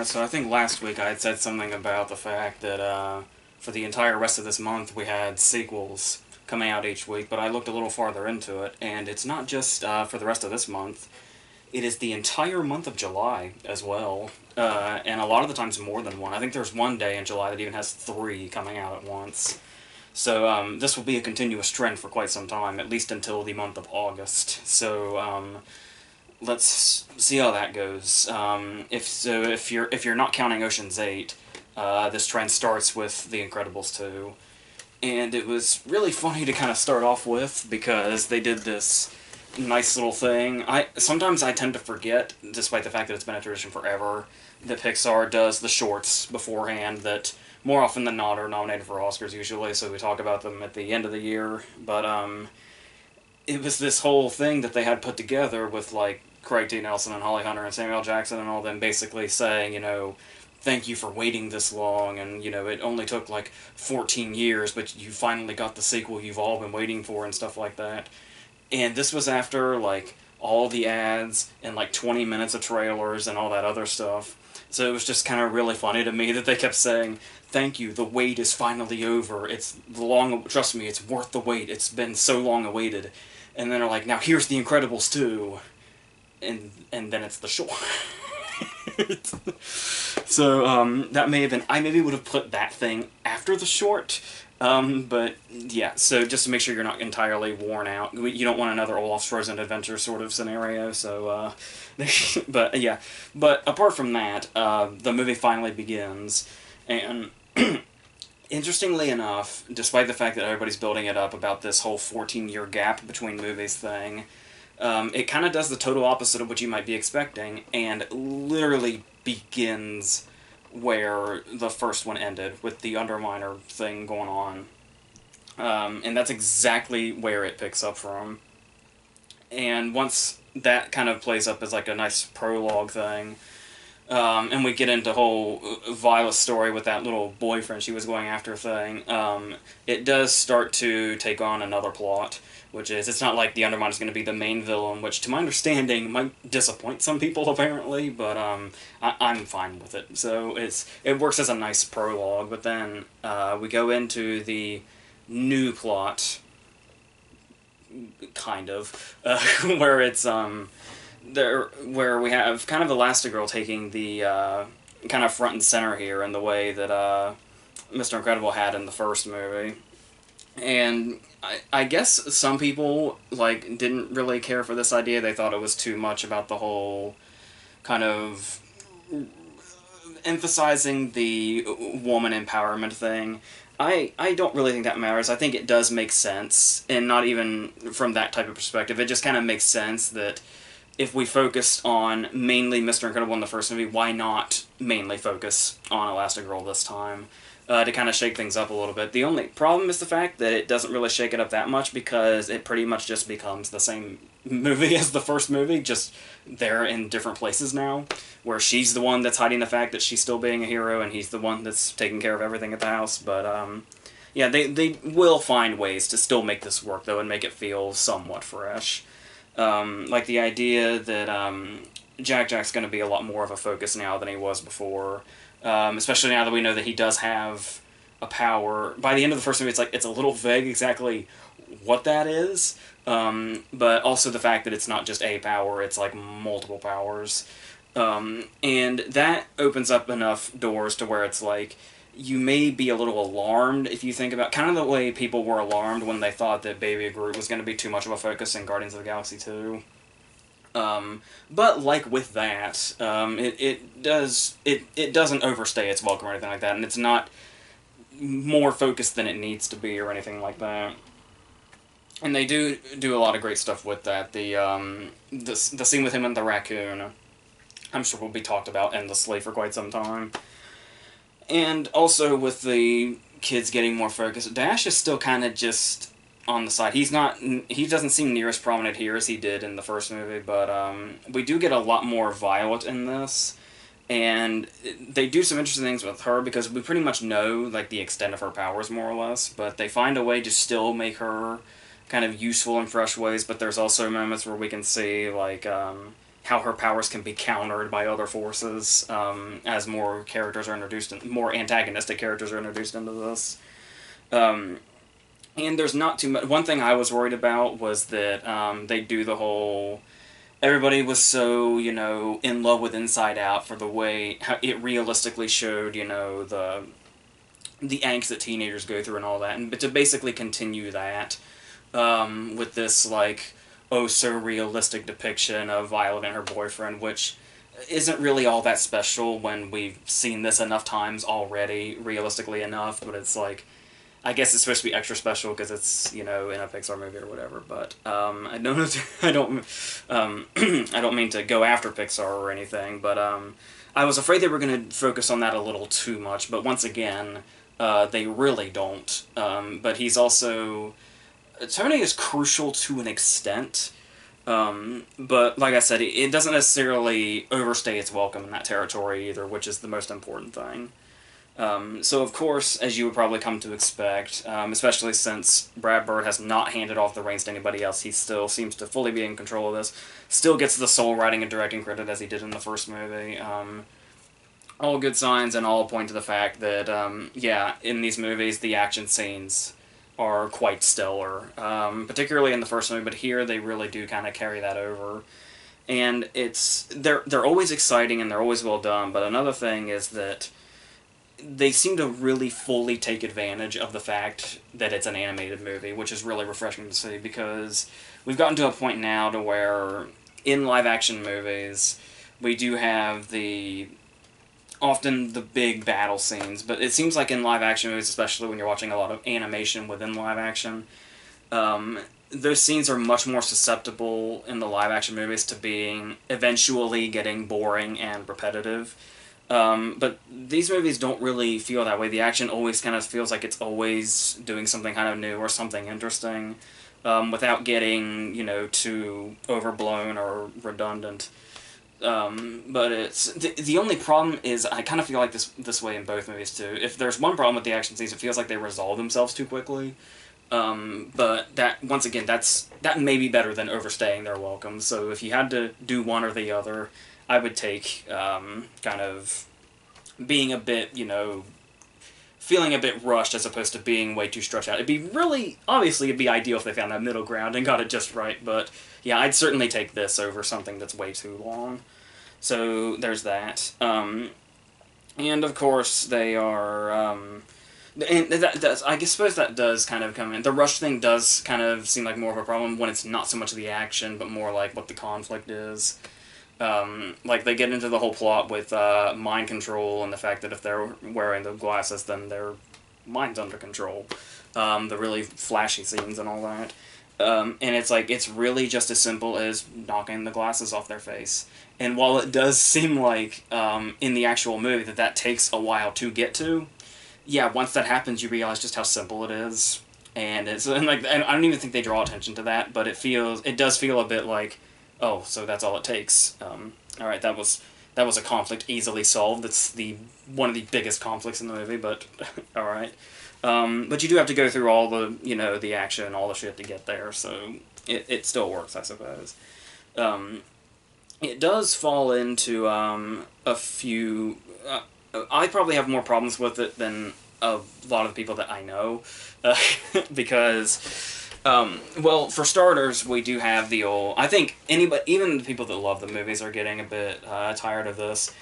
Alright, so I think last week I had said something about the fact that for the entire rest of this month we had sequels coming out each week, but I looked a little farther into it, and it's not just for the rest of this month. It is the entire month of July as well, and a lot of the times more than one. I think there's one day in July that even has 3 coming out at once. So this will be a continuous trend for quite some time, at least until the month of August. So let's see how that goes. If you're not counting Ocean's 8, this trend starts with The Incredibles 2, and it was really funny to kind of start off with because they did this nice little thing. Sometimes I tend to forget, despite the fact that it's been a tradition forever, that Pixar does the shorts beforehand that more often than not are nominated for Oscars usually, so we talk about them at the end of the year. But it was this whole thing that they had put together with like Craig T. Nelson and Holly Hunter and Samuel L. Jackson and all them basically saying, thank you for waiting this long, and, it only took like 14 years, but you finally got the sequel you've all been waiting for and stuff like that. And this was after, like, all the ads and, like, 20 minutes of trailers and all that other stuff. So it was just kind of really funny to me that they kept saying, thank you, the wait is finally over. Trust me, it's worth the wait. It's been so long awaited. And then they're like, now here's The Incredibles 2. And then it's the short. So, that may have been... I maybe would have put that thing after the short. But, yeah, so just to make sure you're not entirely worn out. You don't want another Olaf's Frozen Adventure sort of scenario, so, but, yeah. But, apart from that, the movie finally begins, and interestingly enough, despite the fact that everybody's building it up about this whole 14-year gap between movies thing, it kind of does the total opposite of what you might be expecting, and literally begins where the first one ended, with the Underminer thing going on. And that's exactly where it picks up from. And once that kind of plays up as like a nice prologue thing, and we get into whole Violet's story with that little boyfriend she was going after thing, it does start to take on another plot, which is, it's not like the Underminer is going to be the main villain, which, to my understanding, might disappoint some people, apparently, but I'm fine with it. So it works as a nice prologue, but then we go into the new plot, kind of, where it's, where we have kind of Elastigirl taking the kind of front and center here in the way that Mr. Incredible had in the first movie. And I guess some people, like, didn't really care for this idea. They thought it was too much about the whole kind of emphasizing the woman empowerment thing. I don't really think that matters. I think it does make sense, and not even from that type of perspective. It just kind of makes sense that if we focused on mainly Mr. Incredible in the first movie, why not mainly focus on Elastigirl this time? To kind of shake things up a little bit. The only problem is the fact that it doesn't really shake it up that much, because it pretty much just becomes the same movie as the first movie, just they're in different places now, where she's the one that's hiding the fact that she's still being a hero, and he's the one that's taking care of everything at the house. But, yeah, they will find ways to still make this work, though, and make it feel somewhat fresh. Like the idea that Jack's going to be a lot more of a focus now than he was before. Especially now that we know that he does have a power. By the end of the first movie, it's a little vague exactly what that is, but also the fact that it's not just a power, it's like multiple powers. And that opens up enough doors to where it's like, you may be a little alarmed if you think about kind of the way people were alarmed when they thought that Baby Groot was going to be too much of a focus in Guardians of the Galaxy 2. But like with that, it doesn't overstay its welcome or anything like that, and it's not more focused than it needs to be or anything like that. And they do a lot of great stuff with that. The scene with him and the raccoon, I'm sure will be talked about endlessly for quite some time. And also with the kids getting more focused, Dash is still kind of just on the side. He doesn't seem near as prominent here as he did in the first movie, but we do get a lot more Violet in this, and they do some interesting things with her, because we pretty much know, like, the extent of her powers, more or less, but they find a way to still make her kind of useful in fresh ways, but there's also moments where we can see, like, how her powers can be countered by other forces as more characters are introduced, more antagonistic characters are introduced into this. And there's not too much. One thing I was worried about was that they do the whole. Everybody was so, in love with Inside Out for the way how it realistically showed, the angst that teenagers go through and all that, but to basically continue that with this oh so realistic depiction of Violet and her boyfriend, which isn't really all that special when we've seen this enough times already, realistically enough. But it's I guess it's supposed to be extra special because it's in a Pixar movie or whatever. But I don't I don't I don't mean to go after Pixar or anything, but I was afraid they were going to focus on that a little too much. But once again, they really don't. But he's also Tony is crucial to an extent. But like I said, it doesn't necessarily overstay its welcome in that territory either, which is the most important thing. So of course, as you would probably come to expect, especially since Brad Bird has not handed off the reins to anybody else, he still seems to fully be in control of this, still gets the sole writing and directing credit as he did in the first movie. All good signs and all point to the fact that, yeah, in these movies, the action scenes are quite stellar, particularly in the first movie, but here they really do kind of carry that over. And they're always exciting and they're always well done, but another thing is that they seem to really fully take advantage of the fact that it's an animated movie, which is really refreshing to see, because we've gotten to a point now to where in live-action movies we do have often the big battle scenes, but it seems like in live-action movies, especially when you're watching a lot of animation within live-action, those scenes are much more susceptible in the live-action movies to being eventually getting boring and repetitive. But these movies don't really feel that way. The action always kind of feels like it's always doing something kind of new or something interesting, without getting, too overblown or redundant. But it's the only problem is I kind of feel like this way in both movies too. If there's one problem with the action scenes, it feels like they resolve themselves too quickly. But that, once again, that may be better than overstaying their welcome. So if you had to do one or the other, I would take kind of being a bit, feeling a bit rushed as opposed to being way too stretched out. Obviously it'd be ideal if they found that middle ground and got it just right, but yeah, I'd certainly take this over something that's way too long. So there's that. And of course they are, and I suppose that does kind of come in. The rush thing does kind of seem like more of a problem when it's not so much the action, but more like what the conflict is. They get into the whole plot with mind control and the fact that if they're wearing the glasses, then their mind's under control. The really flashy scenes and all that. And it's really just as simple as knocking the glasses off their face. And while it does seem like in the actual movie that takes a while to get to, yeah, once that happens, you realize just how simple it is. And I don't even think they draw attention to that, but it does feel a bit like, oh, so that's all it takes. All right, that was a conflict easily solved. It's one of the biggest conflicts in the movie, but all right. But you do have to go through all the the action and all the shit to get there, so it still works, I suppose. It does fall into a few. I probably have more problems with it than a lot of the people that I know, because. Well, for starters, we do have the old... I think even the people that love the movies are getting a bit tired of this.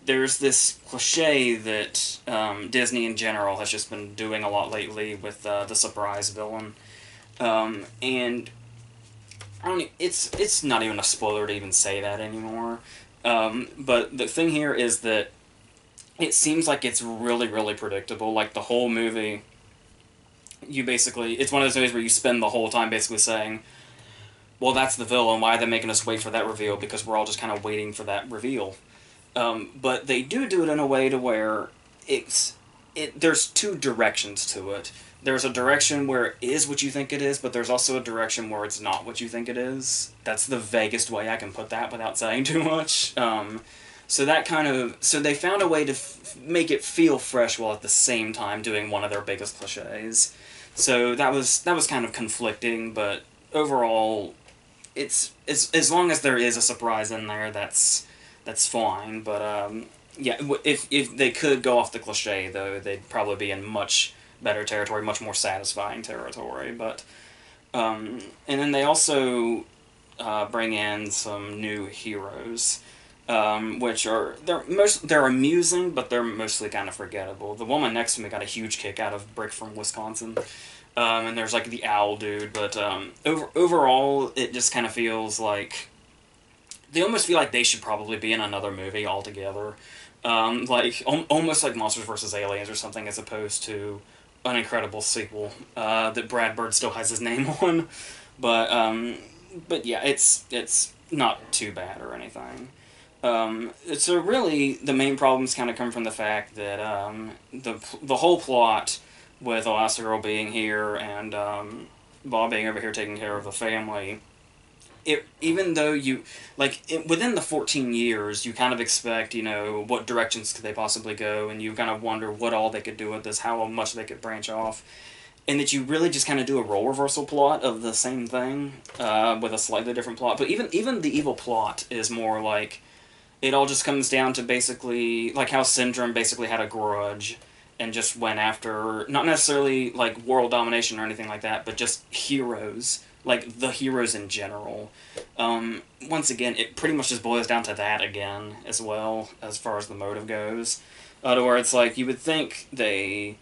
There's this cliche that Disney in general has just been doing a lot lately with the surprise villain. And it's not even a spoiler to even say that anymore. But the thing here is that it seems like it's really, really predictable. Like, the whole movie... it's one of those movies where you spend the whole time basically saying, well, that's the villain, why are they making us wait for that reveal? Because we're all just kind of waiting for that reveal. But they do it in a way to where there's two directions to it. There's a direction where it is what you think it is, but there's also a direction where it's not what you think it is. That's the vaguest way I can put that without saying too much. So they found a way to make it feel fresh while at the same time doing one of their biggest cliches. So that was kind of conflicting, but overall, it's as long as there is a surprise in there, that's fine. But yeah, if they could go off the cliche though, they'd probably be in much better territory, much more satisfying territory. But and then they also bring in some new heroes. Which are they're amusing, but they're mostly kind of forgettable. The woman next to me got a huge kick out of Brick from Wisconsin, and there's like the owl dude. But overall, it just kind of feels like they almost feel like they should probably be in another movie altogether, almost like Monsters vs. Aliens or something, as opposed to an incredible sequel that Brad Bird still has his name on. But yeah, it's not too bad or anything. So really, the main problems kind of come from the fact that the whole plot with Elastigirl being here and Bob being over here taking care of the family. Even though within the 14 years, you kind of expect, what directions could they possibly go, and you kind of wonder what all they could do with this, how much they could branch off, and that you really just kind of do a role reversal plot of the same thing with a slightly different plot. But even the evil plot is more like it all just comes down to basically like how Syndrome basically had a grudge and just went after not necessarily like world domination or anything like that, but just heroes. Like, the heroes in general. Once again, it pretty much just boils down to that again, as well, as far as the motive goes. To where it's like, you would think they...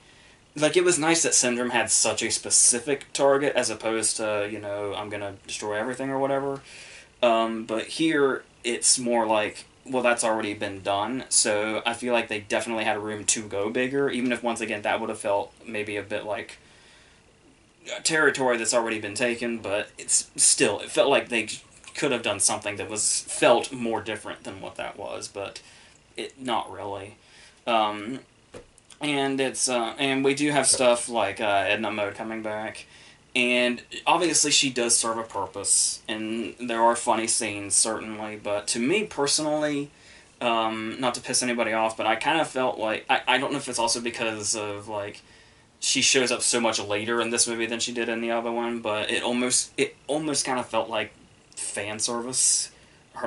Like, it was nice that Syndrome had such a specific target, as opposed to, I'm gonna destroy everything or whatever. But here, it's more like, well, that's already been done, so I feel like they definitely had room to go bigger, even if, once again, that would have felt maybe a bit like territory that's already been taken, but it felt like they could have done something that felt more different than what that was, but not really. And we do have stuff like Edna Mode coming back, and obviously she does serve a purpose, and there are funny scenes, certainly, but to me personally, not to piss anybody off, but I kind of felt like, I don't know if it's also because of, like, she shows up so much later in this movie than she did in the other one, but it almost kind of felt like fan service,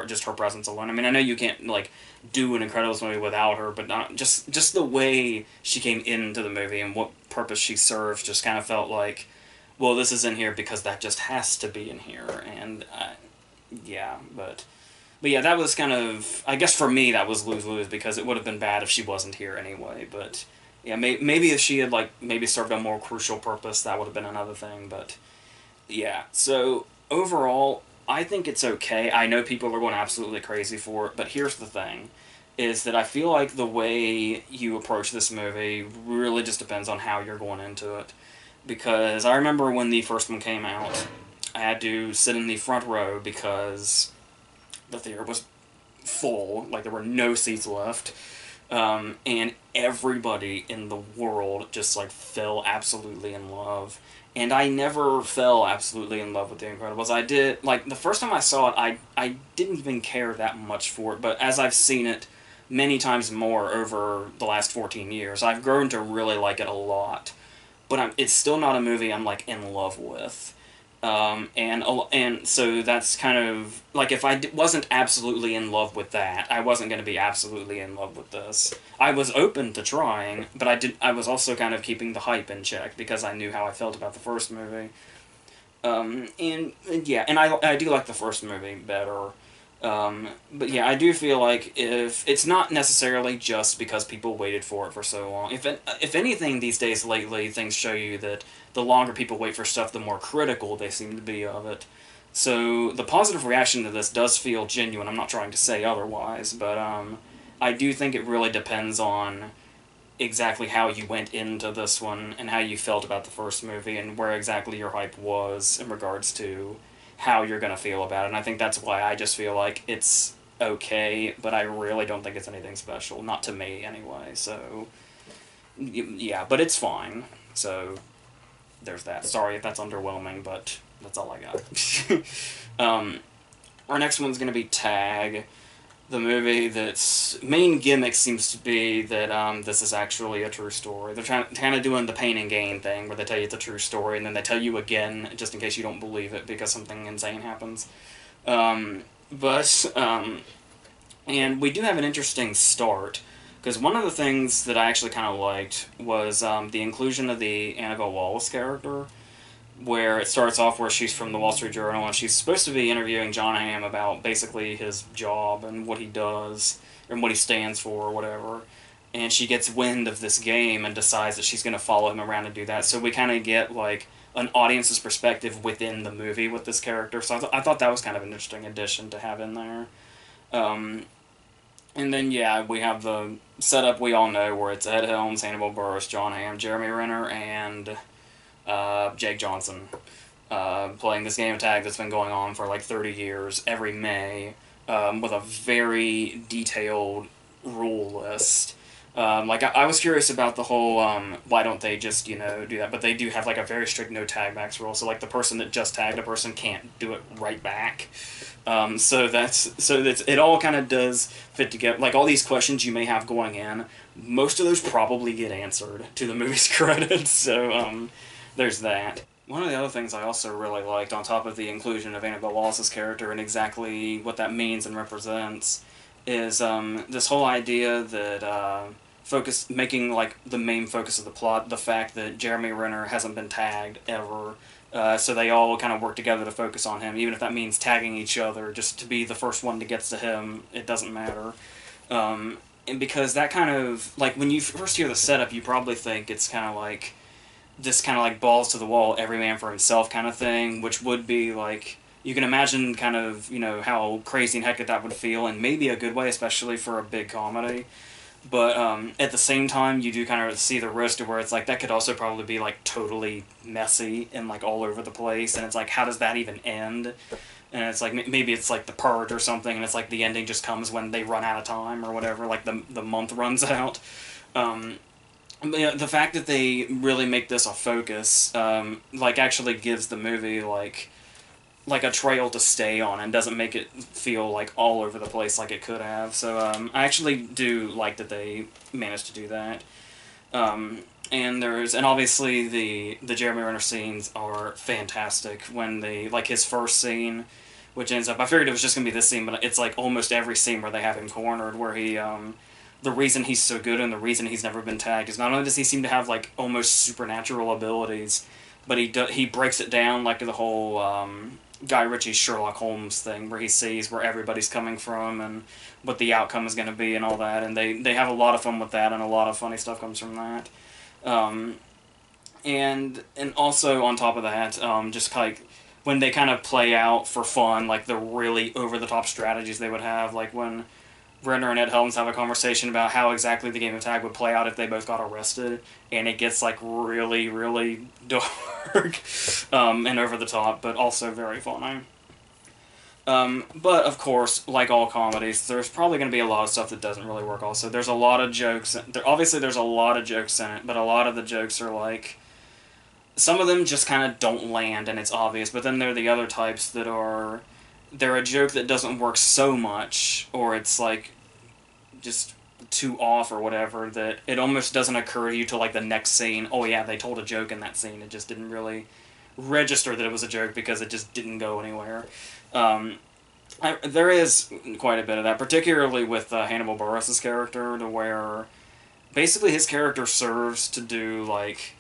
just her presence alone. I mean, I know you can't, like, do an Incredibles movie without her, but not just the way she came into the movie and what purpose she serves just kind of felt like, well, this is in here because that just has to be in here, and yeah, but yeah, that was kind of, I guess for me that was lose-lose, because it would have been bad if she wasn't here anyway, but yeah, maybe if she had, like, maybe served a more crucial purpose, that would have been another thing, but yeah. So, overall, I think it's okay. I know people are going absolutely crazy for it, but here's the thing, is that I feel like the way you approach this movie really just depends on how you're going into it. Because I remember when the first one came out, I had to sit in the front row because the theater was full, like there were no seats left. And everybody in the world just, like, fell absolutely in love. And I never fell absolutely in love with The Incredibles. I did, like, the first time I saw it, I didn't even care that much for it, but as I've seen it many times more over the last 14 years, I've grown to really like it a lot. But it's still not a movie I'm, like, in love with. And so that's kind of, like, if I wasn't absolutely in love with that, I wasn't going to be absolutely in love with this. I was open to trying, but I was also kind of keeping the hype in check, because I knew how I felt about the first movie. And yeah, and I do like the first movie better. But yeah, I do feel like if it's not necessarily just because people waited for it for so long. If anything, these days lately, things show you that the longer people wait for stuff, the more critical they seem to be of it. So the positive reaction to this does feel genuine. I'm not trying to say otherwise, but I do think it really depends on exactly how you went into this one and how you felt about the first movie and where exactly your hype was in regards to how you're going to feel about it. And I think that's why I just feel like it's okay, but I really don't think it's anything special. Not to me, anyway. So, yeah, but it's fine. So, there's that. Sorry if that's underwhelming, but that's all I got. Our next one's going to be Tag. the movie that's main gimmick seems to be that this is actually a true story. They're kind of doing the pain and gain thing where they tell you it's a true story and then they tell you again just in case you don't believe it because something insane happens. But and we do have an interesting start because one of the things that I actually kind of liked was the inclusion of the Annabelle Wallace character, where it starts off where she's from the Wall Street Journal and she's supposed to be interviewing John Hamm about basically his job and what he does and what he stands for or whatever. And she gets wind of this game and decides that she's going to follow him around and do that. So we kind of get like an audience's perspective within the movie with this character. So I thought that was kind of an interesting addition to have in there. Um, and then, yeah, we have the setup we all know where it's Ed Helms, Hannibal Buress, John Hamm, Jeremy Renner, and Jake Johnson playing this game of tag that's been going on for like 30 years every May with a very detailed rule list. I was curious about the whole why don't they just do that, but they do have like a very strict no tag backs rule, so like the person that just tagged a person can't do it right back. So that's it all kind of does fit together. Like all these questions you may have going in, most of those probably get answered to the movie's credits. So there's that. One of the other things I also really liked, on top of the inclusion of Annabelle Wallace's character and exactly what that means and represents, is this whole idea that making like the main focus of the plot the fact that Jeremy Renner hasn't been tagged ever. So they all kind of work together to focus on him, even if that means tagging each other just to be the first one that gets to him. It doesn't matter. And because that kind of, like, when you first hear the setup, you probably think it's kind of like this kind of like balls to the wall, every man for himself kind of thing, which would be like, you can imagine kind of, how crazy and hectic that would feel, and maybe a good way, especially for a big comedy. But at the same time, you do kind of see the risk to where it's like, that could also probably be like totally messy and like all over the place, and it's like, how does that even end? And it's like, maybe it's like The Purge or something, and it's like the ending just comes when they run out of time or whatever, like the month runs out. The fact that they really make this a focus, actually gives the movie, like a trail to stay on and doesn't make it feel, like, all over the place like it could have. So, I actually do like that they managed to do that. And obviously the Jeremy Renner scenes are fantastic when like, his first scene, which ends up, I figured it was just going to be this scene, but it's, like, almost every scene where they have him cornered, where he, the reason he's so good and the reason he's never been tagged is not only does he seem to have like almost supernatural abilities, but he breaks it down like the whole Guy Ritchie's Sherlock Holmes thing, where he sees where everybody's coming from and what the outcome is going to be and all that, and they have a lot of fun with that, and a lot of funny stuff comes from that. And also on top of that, just like when they kind of play out for fun, like the really over the top strategies they would have, like when Renner and Ed Helms have a conversation about how exactly the game of tag would play out if they both got arrested, and it gets like really, really dark and over the top, but also very funny. But of course, like all comedies, there's probably going to be a lot of stuff that doesn't really work. Also, there's a lot of jokes. Obviously, there's a lot of jokes in it, but a lot of the jokes are like, some of them just kind of don't land, and it's obvious. But then there are the other types that are, they're a joke that doesn't work so much, or it's like just too off or whatever, that it almost doesn't occur to you till like the next scene. Oh yeah, they told a joke in that scene. It just didn't really register that it was a joke because it just didn't go anywhere. There is quite a bit of that, particularly with Hannibal Buress' character, to where basically his character serves to do, like,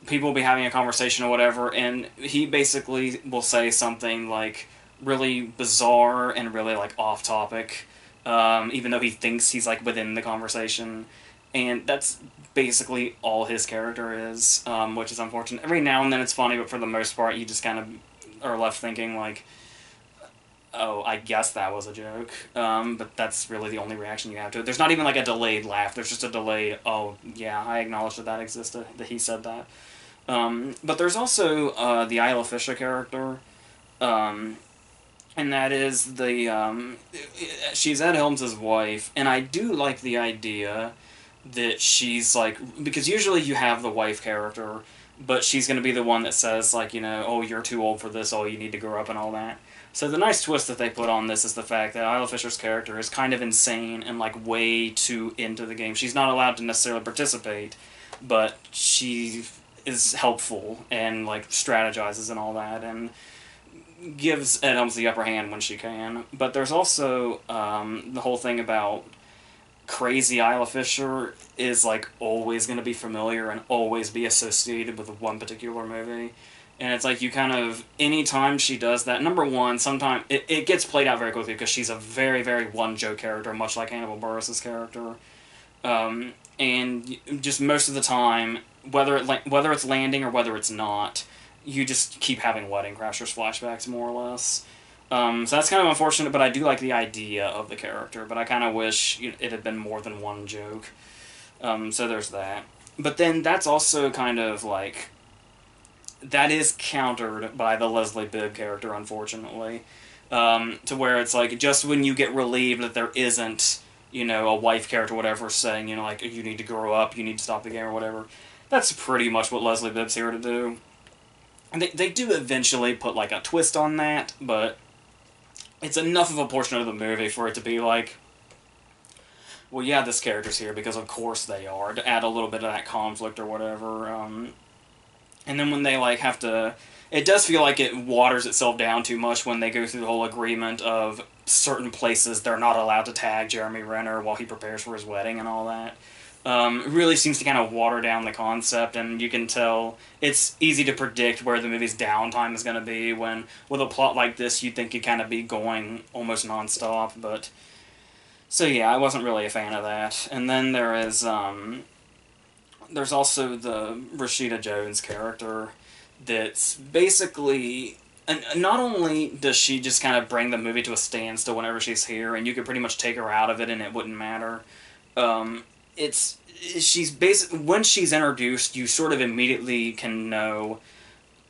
people will be having a conversation or whatever, and he basically will say something like really bizarre and really like off topic, even though he thinks he's like within the conversation, and that's basically all his character is, which is unfortunate. Every now and then it's funny, but for the most part you just kind of are left thinking like, oh, I guess that was a joke, but that's really the only reaction you have to it. There's not even like a delayed laugh, there's just a delayed, oh yeah, I acknowledge that existed, that he said that. But there's also the Isla Fisher character, and that is she's Ed Helms' wife, and I do like the idea that she's like, because usually you have the wife character, but she's going to be the one that says like, oh, you're too old for this, oh, you need to grow up and all that. So the nice twist that they put on this is the fact that Isla Fisher's character is kind of insane and like way too into the game. She's not allowed to necessarily participate, but she is helpful and like strategizes and all that, and gives Ed Helms the upper hand when she can. But there's also the whole thing about crazy Isla Fisher is like always going to be familiar and always be associated with one particular movie. And it's like you kind of, anytime she does that, number one, sometimes it gets played out very quickly because she's a very, very one-joke character, much like Hannibal Buress' character. And just most of the time, whether it's landing or whether it's not, you just keep having Wedding Crashers flashbacks, more or less. So that's kind of unfortunate, but I do like the idea of the character, but I kind of wish it had been more than one joke. So there's that. But then that's also kind of like, that is countered by the Leslie Bibb character, unfortunately. To where it's like, just when you get relieved that there isn't, a wife character or whatever saying, like, you need to grow up, you need to stop the game or whatever. That's pretty much what Leslie Bibb's here to do. And they do eventually put, like, a twist on that, but it's enough of a portion of the movie for it to be like, well, yeah, this character's here because of course they are, to add a little bit of that conflict or whatever. And then when they, like, have to... It does feel like it waters itself down too much when they go through the whole agreement of certain places they're not allowed to tag Jeremy Renner while he prepares for his wedding and all that. It really seems to kind of water down the concept, and you can tell it's easy to predict where the movie's downtime is going to be when, with a plot like this, you'd think you'd kind of be going almost non-stop, but... So yeah, I wasn't really a fan of that. And then there's also the Rashida Jones character that's basically... And not only does she just kind of bring the movie to a standstill whenever she's here, and you could pretty much take her out of it and it wouldn't matter, when she's introduced, you sort of immediately can know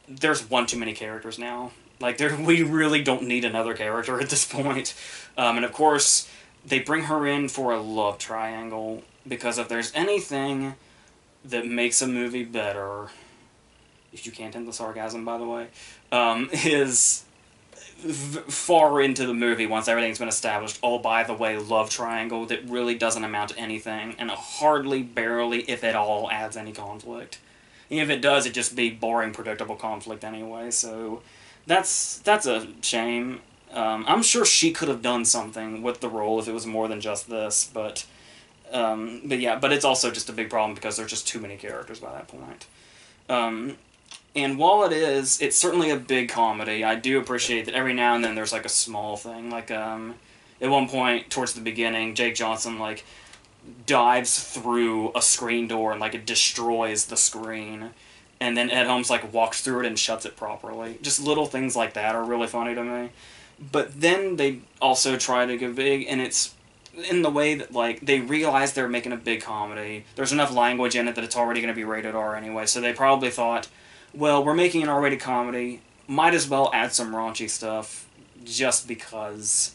there's one too many characters now. Like, we really don't need another character at this point. And of course, they bring her in for a love triangle, because if there's anything that makes a movie better, if you can't end the sarcasm, by the way, is far into the movie, once everything's been established, oh, by the way, love triangle that really doesn't amount to anything, and hardly, barely, if at all, adds any conflict. And if it does, it'd just be boring, predictable conflict anyway, so that's a shame. I'm sure she could have done something with the role if it was more than just this, but yeah, but it's also just a big problem because there's just too many characters by that point. And while it's certainly a big comedy, I do appreciate that every now and then there's, like, a small thing. Like, at one point, towards the beginning, Jake Johnson, like, dives through a screen door and, like, it destroys the screen. And then Ed Helms, like, walks through it and shuts it properly. Just little things like that are really funny to me. But then they also try to go big, and it's in the way that, like, they realize they're making a big comedy. There's enough language in it that it's already going to be rated R anyway, so they probably thought, well, we're making an R-rated comedy, might as well add some raunchy stuff, just because.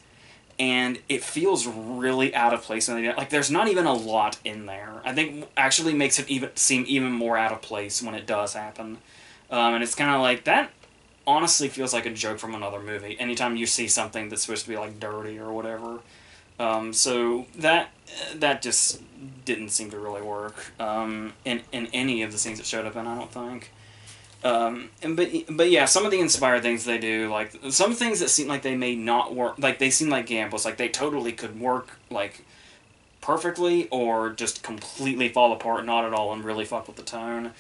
And it feels really out of place when they do it. Like, there's not even a lot in there. I think actually makes it seem even more out of place when it does happen. And it's kind of like, that honestly feels like a joke from another movie, anytime you see something that's supposed to be, like, dirty or whatever. So that just didn't seem to really work in any of the scenes it showed up in, I don't think. But yeah, some of the inspired things they do, like, some things that seem like they may not work, like, they seem like gambles, like, they totally could work, like, perfectly, or just completely fall apart, not at all, and really fuck with the tone,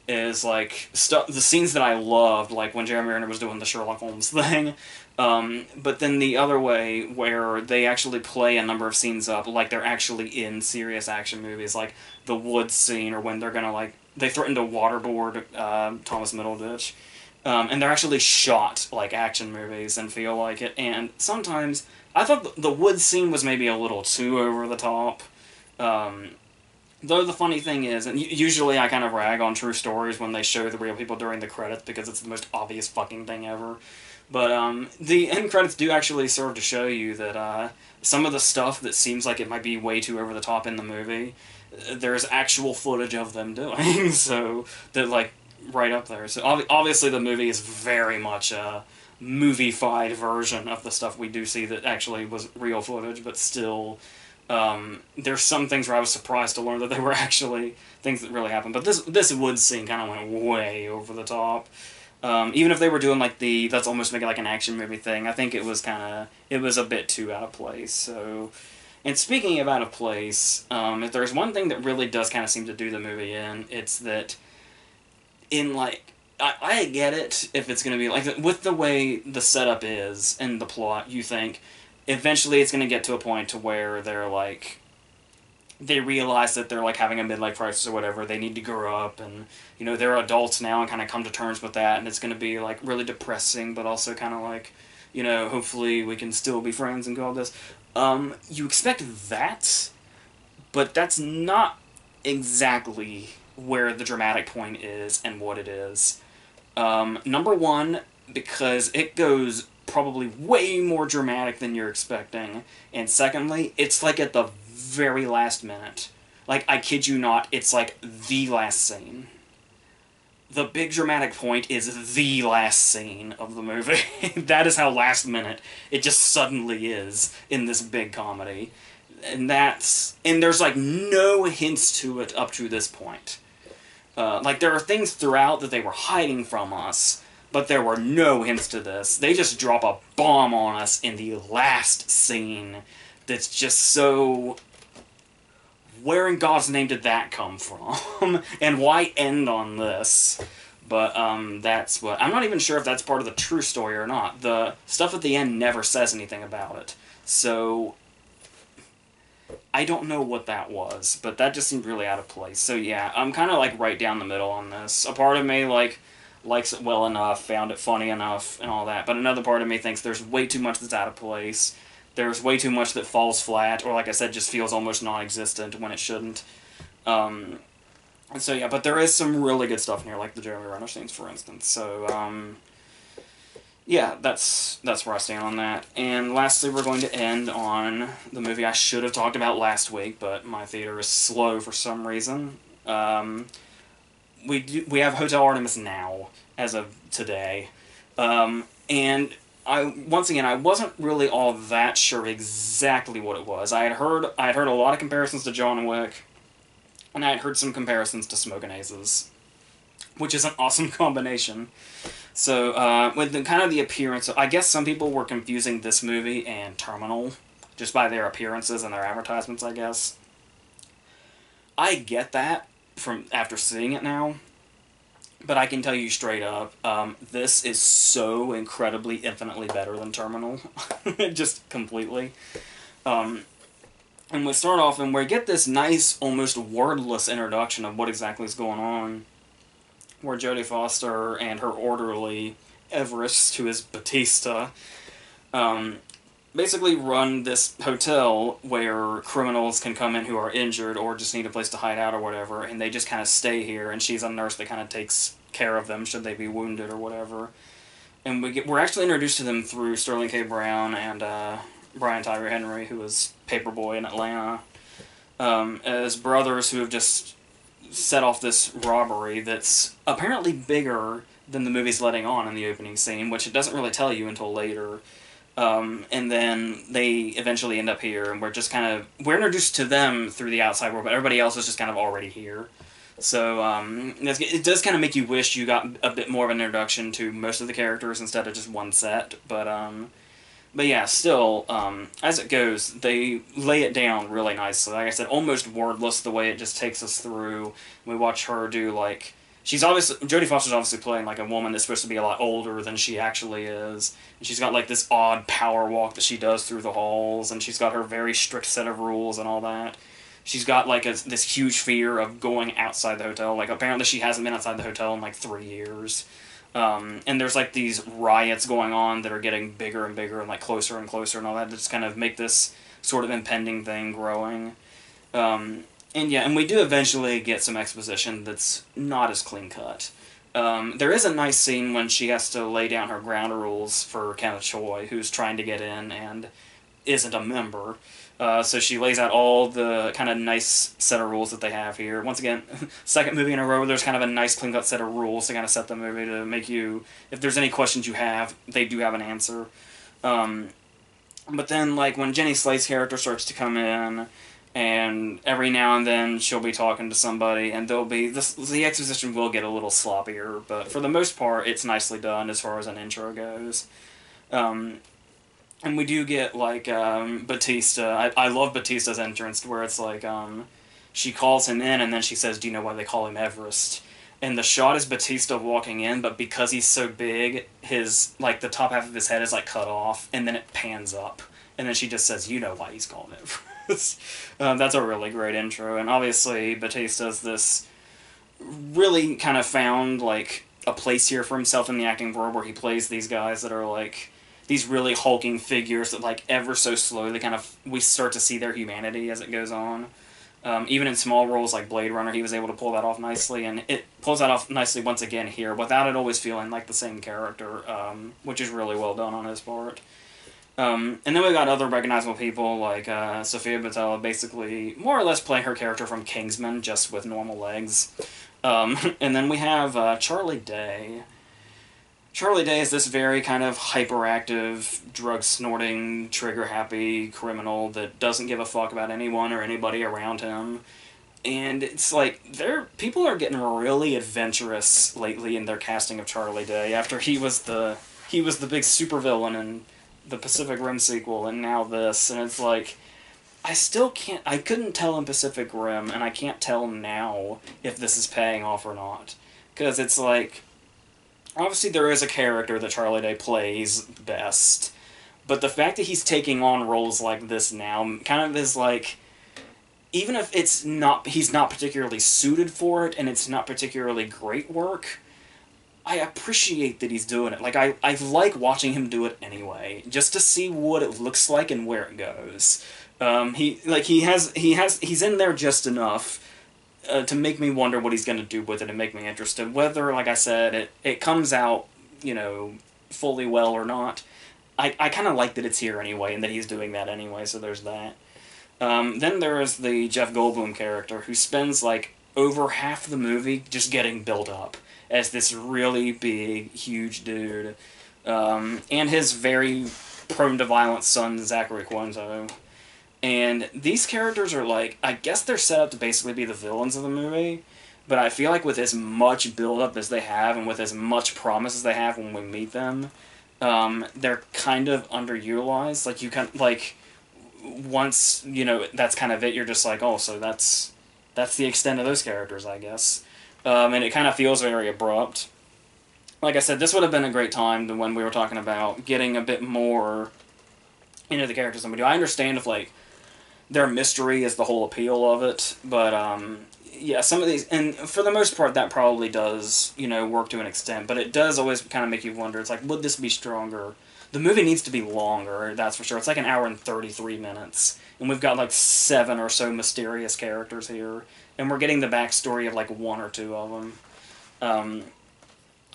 is, like, the scenes that I loved, like, when Jeremy Renner was doing the Sherlock Holmes thing, but then the other way, where they actually play a number of scenes up, like they're actually in serious action movies, like the woods scene, or when they're gonna, like, they threaten to waterboard Thomas Middleditch, and they're actually shot like action movies and feel like it, and sometimes, I thought the woods scene was maybe a little too over the top, though the funny thing is, and usually I kind of rag on True Stories when they show the real people during the credits, because it's the most obvious fucking thing ever. But the end credits do actually serve to show you that some of the stuff that seems like it might be way too over the top in the movie, there's actual footage of them doing, so they're, like, right up there. So obviously the movie is very much movie-fied version of the stuff we do see that actually was real footage, but still, there's some things where I was surprised to learn that they were actually things that really happened. But this woods scene kind of went way over the top. Even if they were doing like let's almost make it like an action movie thing, I think it was a bit too out of place. So, and speaking of out of place, if there's one thing that really does kind of seem to do the movie in, it's that in like, I get it if it's going to be like, with the way the setup is and the plot, you think eventually it's going to get to a point to where they're like, they realize that they're like having a midlife crisis or whatever, they need to grow up, and you know, they're adults now and kind of come to terms with that, and it's going to be like really depressing, but also kind of like, you know, hopefully we can still be friends and go all this. You expect that, but that's not exactly where the dramatic point is and what it is. Number one, because it goes probably way more dramatic than you're expecting, and secondly, it's like at the very last minute. Like, I kid you not, it's like the last scene. The big dramatic point is the last scene of the movie. That is how last minute it just suddenly is in this big comedy. And there's like no hints to it up to this point. Like, there are things throughout that they were hiding from us, but there were no hints to this. They just drop a bomb on us in the last scene that's just so... Where in God's name did that come from? And why end on this? But, that's what... I'm not even sure if that's part of the true story or not. The stuff at the end never says anything about it. So, I don't know what that was, but that just seemed really out of place. So yeah, I'm kind of like right down the middle on this. A part of me, like, likes it well enough, found it funny enough, and all that, but another part of me thinks there's way too much that's out of place. There's way too much that falls flat, or like I said, just feels almost non-existent when it shouldn't. So yeah, but there is some really good stuff in here, like the Jeremy Renner scenes, for instance. So, yeah, that's where I stand on that. And lastly, we're going to end on the movie I should have talked about last week, but my theater is slow for some reason. We have Hotel Artemis now, as of today. And once again, I wasn't really all that sure exactly what it was. I had heard a lot of comparisons to John Wick, and I had heard some comparisons to Smokin' Aces, which is an awesome combination. So, with the appearance, I guess some people were confusing this movie and Terminal, just by their appearances and their advertisements, I guess. I get that from after seeing it now, but I can tell you straight up, this is so incredibly, infinitely better than Terminal. Just completely. And we start off and we get this nice, almost wordless introduction of what exactly is going on, where Jodie Foster and her orderly, Everest, who is Batista, basically run this hotel where criminals can come in who are injured or just need a place to hide out or whatever, and they just kind of stay here, and she's a nurse that kind of takes care of them should they be wounded or whatever. And we're actually introduced to them through Sterling K. Brown and Brian Tyree Henry, who was Paperboy in Atlanta, as brothers who have just set off this robbery that's apparently bigger than the movie's letting on in the opening scene, which it doesn't really tell you until later. And then they eventually end up here, and we're introduced to them through the outside world, but everybody else is just kind of already here. So, it does kind of make you wish you got a bit more of an introduction to most of the characters instead of just one set, but yeah, still, as it goes, they lay it down really nicely. Like I said, almost wordless the way it just takes us through. We watch her do, like... Jodie Foster's obviously playing, like, a woman that's supposed to be a lot older than she actually is. And she's got, like, this odd power walk that she does through the halls, and she's got her very strict set of rules and all that. She's got, like, this huge fear of going outside the hotel. Like, apparently she hasn't been outside the hotel in, like, 3 years. And there's, like, these riots going on that are getting bigger and bigger and, like, closer and closer and all that. Just kind of make this sort of impending thing growing. And yeah, and we do eventually get some exposition that's not as clean-cut. There is a nice scene when she has to lay down her ground rules for Kenneth Choi, who's trying to get in and isn't a member. So she lays out all the kind of nice set of rules that they have here. Once again, second movie in a row where there's kind of a nice clean cut set of rules to kind of set the movie to make you, if there's any questions you have, they do have an answer. Um, but then, like, when Jenny Slate's character starts to come in, and every now and then she'll be talking to somebody, and there'll be this, the exposition will get a little sloppier, but for the most part, it's nicely done as far as an intro goes. Um, and we do get, like, Batista. I love Batista's entrance, where it's like, she calls him in, and then she says, "Do you know why they call him Everest?" And the shot is Batista walking in, but because he's so big, his, like, the top half of his head is, like, cut off, and then it pans up. And then she just says, "You know why he's called Everest." That's a really great intro, and obviously Batista's this really kind of found, like, a place here for himself in the acting world, where he plays these guys that are, like, these really hulking figures that, like, ever so slowly kind of, we start to see their humanity as it goes on. Even in small roles like Blade Runner, he was able to pull that off nicely, and it pulls that off nicely once again here, without it always feeling like the same character, which is really well done on his part. And then we got other recognizable people, like Sofia Boutella, basically more or less playing her character from Kingsman, just with normal legs. And then we have Charlie Day. Charlie Day is this very kind of hyperactive, drug-snorting, trigger-happy criminal that doesn't give a fuck about anyone or anybody around him. And it's like, people are getting really adventurous lately in their casting of Charlie Day, after he was the big supervillain in the Pacific Rim sequel, and now this, and it's like, I couldn't tell in Pacific Rim, and I can't tell now if this is paying off or not. Because it's like, obviously there is a character that Charlie Day plays best, but the fact that he's taking on roles like this now kind of is like, even if he's not particularly suited for it, and it's not particularly great work, I appreciate that he's doing it. Like, I like watching him do it anyway, just to see what it looks like and where it goes. He's in there just enough to make me wonder what he's going to do with it and make me interested. Whether, like I said, it comes out, fully well or not, I kind of like that it's here anyway, and that he's doing that anyway, so there's that. Then there is the Jeff Goldblum character, who spends, like, over half the movie just getting built up as this really big, huge dude. And his very prone to violence son, Zachary Quinto. And these characters are, like, I guess they're set up to basically be the villains of the movie, but I feel like with as much build-up as they have, and with as much promise as they have when we meet them, they're kind of underutilized. Like, you can, like, once, that's kind of it, you're just like, oh, so that's the extent of those characters, I guess. And it kind of feels very abrupt. Like I said, this would have been a great time to when we were talking about getting a bit more into the characters than we do. I understand if, like, their mystery is the whole appeal of it, but, yeah, some of these, and for the most part, that probably does, work to an extent, but it does always kind of make you wonder, it's like, would this be stronger? The movie needs to be longer, that's for sure. It's like an hour and 33 minutes, and we've got, like, 7 or so mysterious characters here, and we're getting the backstory of, like, 1 or 2 of them.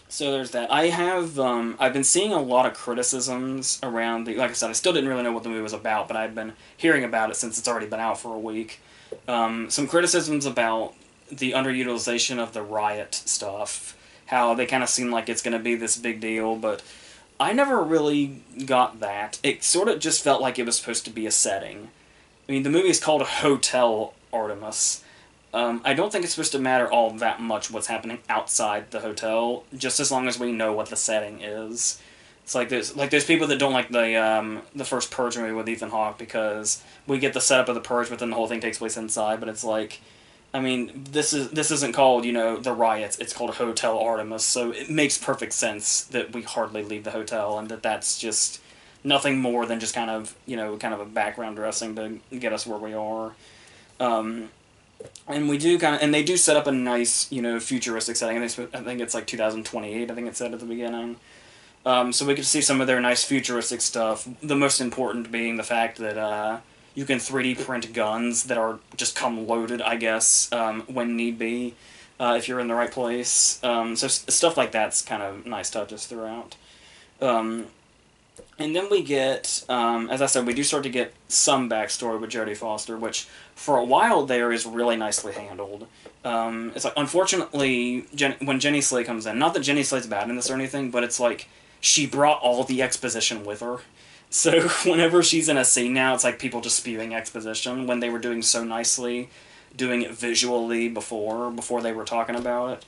So there's that. I've been seeing a lot of criticisms around like I said, I still didn't really know what the movie was about, but I've been hearing about it since it's already been out for a week. Some criticisms about the underutilization of the riot stuff, how they kind of seem like it's going to be this big deal, but I never really got that. It sort of just felt like it was supposed to be a setting. I mean, the movie is called Hotel Artemis. I don't think it's supposed to matter all that much what's happening outside the hotel, just as long as we know what the setting is. It's like there's people that don't like the first Purge movie with Ethan Hawke, because we get the setup of the Purge, but then the whole thing takes place inside. But it's like, I mean, this isn't called, the riots. It's called Hotel Artemis, so it makes perfect sense that we hardly leave the hotel, and that's just nothing more than just kind of a background dressing to get us where we are. And we do and they do set up a nice, futuristic setting. I think it's like 2028, I think it said at the beginning. So we get to see some of their nice futuristic stuff. The most important being the fact that you can 3D print guns that are just come loaded, I guess, when need be, if you're in the right place. So stuff like that's kind of nice touches throughout. And then we get, as I said, we do start to get some backstory with Jodie Foster, which for a while there is really nicely handled. It's like, unfortunately, when Jenny Slate comes in, not that Jenny Slate's bad in this or anything, but it's like she brought all the exposition with her. So whenever she's in a scene now, it's like people just spewing exposition when they were doing so nicely, doing it visually before they were talking about it.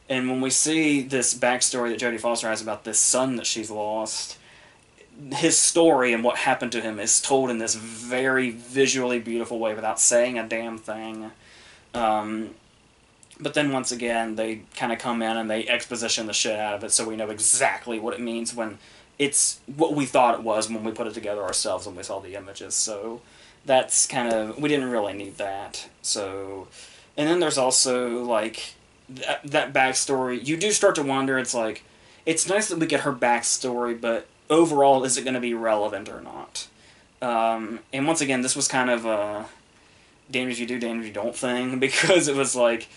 And when we see this backstory that Jodie Foster has about this son that she's lost, his story and what happened to him is told in this very visually beautiful way without saying a damn thing. But then once again, they kind of come in and they exposition the shit out of it so we know exactly what it means when it's what we thought it was when we put it together ourselves when we saw the images. So that's kind of, we didn't really need that. So, and then there's also like that backstory. You do start to wonder, it's like, it's nice that we get her backstory, but overall, is it going to be relevant or not? And once again, this was kind of a damned if you do, damned if you don't thing, because it was like,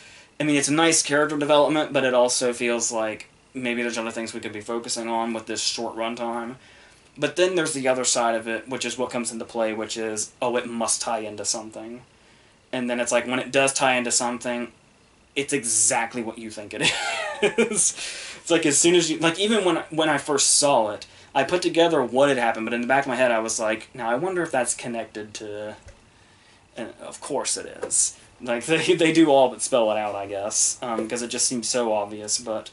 I mean, it's a nice character development, but it also feels like maybe there's other things we could be focusing on with this short runtime. But then there's the other side of it, which is what comes into play, which is, oh, it must tie into something. And then it's like, when it does tie into something, it's exactly what you think it is. It's like, as soon as you, like, even when I first saw it, I put together what had happened, but in the back of my head I was like, now I wonder if that's connected to... And of course it is. Like, they do all but spell it out, I guess, because it just seems so obvious, but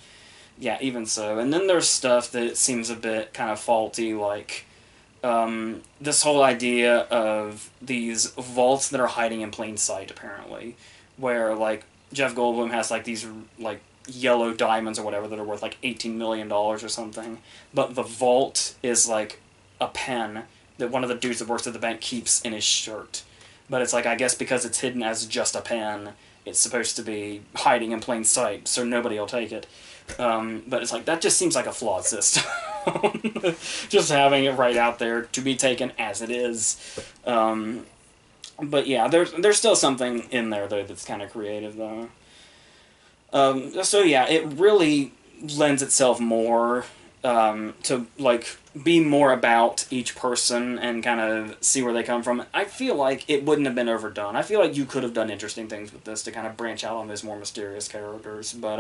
yeah, even so. And then there's stuff that seems a bit kind of faulty, like this whole idea of these vaults that are hiding in plain sight, apparently, where, like, Jeff Goldblum has, like, these, like, yellow diamonds or whatever that are worth like $18 million or something, but the vault is like a pen that one of the dudes that works at the bank keeps in his shirt. But it's like, I guess because it's hidden as just a pen, it's supposed to be hiding in plain sight, so nobody will take it. But it's like, that just seems like a flawed system. Just having it right out there to be taken as it is. But yeah, there's still something in there, though, that's kind of creative, though. So yeah, it really lends itself more to, like, be more about each person and kind of see where they come from. I feel like it wouldn't have been overdone. I feel like you could have done interesting things with this to kind of branch out on those more mysterious characters. But,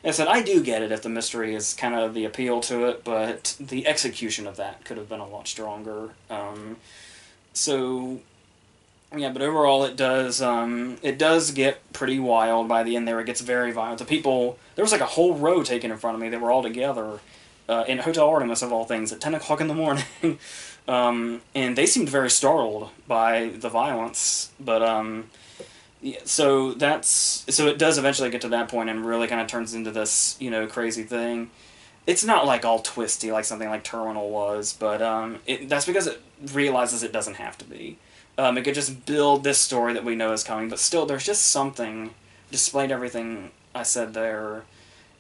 as I said, I do get it if the mystery is kind of the appeal to it, but the execution of that could have been a lot stronger. So... yeah, but overall it does get pretty wild by the end there. It gets very violent. The people, there was like a whole row taken in front of me that were all together in Hotel Artemis, of all things, at 10 o'clock in the morning. And they seemed very startled by the violence. But, yeah, so it does eventually get to that point and really kind of turns into this, you know, crazy thing. It's not like all twisty like something like Terminal was, but that's because it realizes it doesn't have to be. It could just build this story that we know is coming, but still, there's just something, despite everything I said there,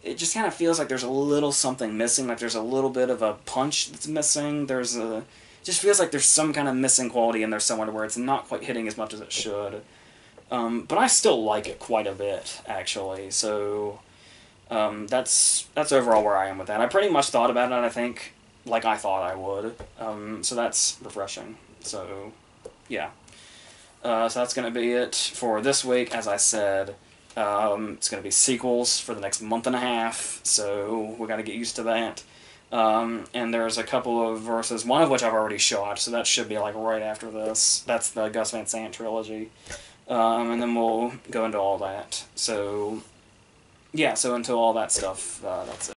it just kind of feels like there's a little something missing, like there's a little bit of a punch that's missing, it just feels like there's some kind of missing quality in there somewhere where it's not quite hitting as much as it should. But I still like it quite a bit, actually, so that's overall where I am with that. I pretty much thought about it, I think, like I thought I would, so that's refreshing, so... yeah. So that's going to be it for this week. As I said, it's going to be sequels for the next month and a half, so we got to get used to that. And there's a couple of verses, one of which I've already shot, so that should be like right after this. That's the Gus Van Sant trilogy. And then we'll go into all that. So, yeah, so until all that stuff, that's it.